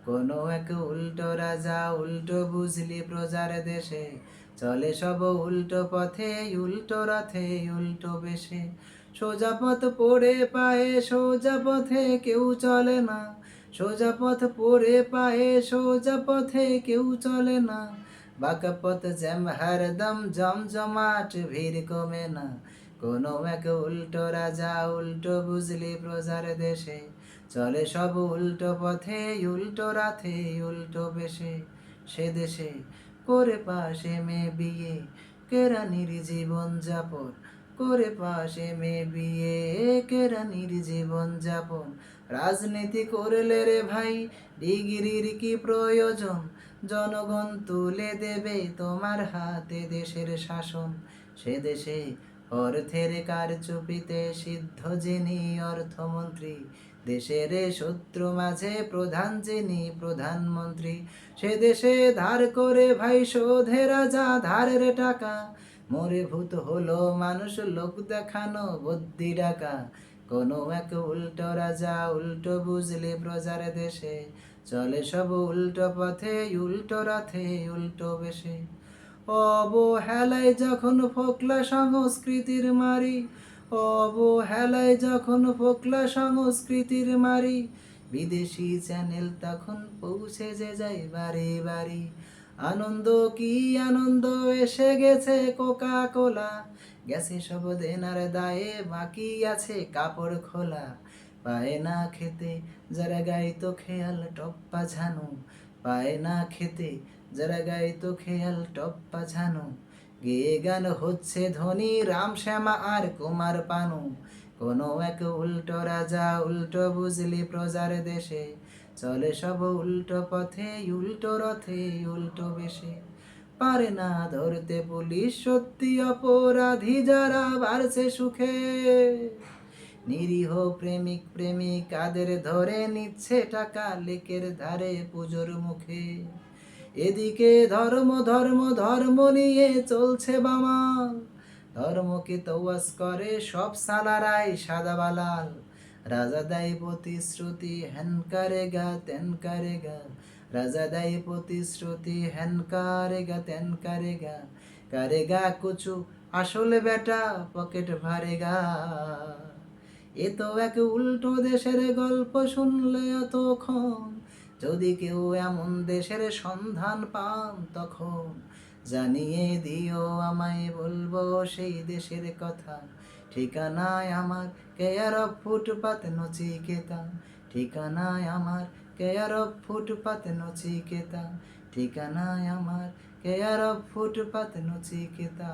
কোনো এক উল্টো রাজা উল্টো বুঝলি প্রজার দেশে, চলে সব উল্টো পথে উল্টো রথে উল্টো বেশে। সোজা পথ পড়ে পায়ে সোজা পথে কেউ চলে না, সোজা পথ পড়ে পায়ে সোজা পথে কেউ চলে না। বাঁকা পথ জ্যাম হরদম জমজমাট ভিড় কমে না। কোনো এক উল্টো রাজা উল্টো বুঝলি প্রজার দেশে, চলে সব উল্টো পথে উল্টো রাথে উল্টো বেশে। সে দেশে করে পাশে মেয়ে বিয়ে, কেরানির জীবন যাপন, করে পাশে মেয়ে বিয়ে, কেরানির জীবন যাপন। রাজনীতি করলে রে ভাই ডিগ্রির কি প্রয়োজন, জনগণ তুলে দেবে তোমার হাতে দেশের শাসন। সে দেশে অর্থের কারচুপিতে সিদ্ধ যিনি অর্থমন্ত্রী, দেশের শত্রু মাঝে প্রধান যিনি প্রধানমন্ত্রী। সে দেশে ধার করে ভাই শোধে রাজা ধারের টাকা, মরে ভূত হলো মানুষ লোক দেখানো বুদ্ধি ডাকা। কোনো এক উল্টো রাজা উল্টো বুঝলি প্রজার দেশে, চলে সব উল্টো পথে উল্টো রথে উল্টো বেশে। অবহেলায় যখন ফোকলা সংস্কৃতির মারি, অবহেলায় যখন ফোকলা সংস্কৃতির মারি, বিদেশি চ্যানেল তখন পৌঁছে যে যায় বাড়ি বাড়ি। আনন্দ কি আনন্দ এসে গেছে কোকা কোলা, গেছে সব দেনার দায়ে বাকি আছে কাপড় খোলা। পায় না খেতে যারা গাইতো খেয়াল টপ্পা ঝানু, পায় না খেতে যারা গাইতো খেয়াল টপ্পা ঝানু। গেয়ে গান হচ্ছে ধনী রাম শ্যামা আর কুমার পানু। কোনো এক উল্টো রাজা উল্টো বুঝলি প্রজার দেশে, চলে সব উল্টো পথে উল্টো রথে উল্টো বেশে। পারে না ধরতে পুলিশ সত্যি অপরাধী যারা বাড়ছে সুখে, নিরীহ প্রেমিক প্রেমিকাদের ধরে নিচ্ছে টাকা লেকের ধারে পুজোর মুখে। এদিকে ধর্ম ধর্ম ধর্ম নিয়ে চলছে বামাল, ধর্মকে তোয়াজ করে সব সালারাই সাদা বালাল। রাজা দেয় প্রতিশ্রুতি হ্যান কারেগা তেন কারেগা, রাজা দেয় প্রতিশ্রুতি হ্যান কারেগা তেন কারেগা, কারেগা কুচু আসলে বেটা পকেট ভরেগা। এ তো এক উল্টো দেশের গল্প শুনলে এতক্ষণ, যদি কেউ এমন দেশের সন্ধান পান তখন জানিয়ে দিও আমায়, বলবো সেই দেশের কথা। ঠিকানায় আমার কেয়ার অফ ফুটপাত নচিকেতা, ঠিকানায় আমার কেয়ার অফ ফুটপাত নচিকেতা, ঠিকানায় আমার কেয়ার অফ ফুটপাত নচিকেতা।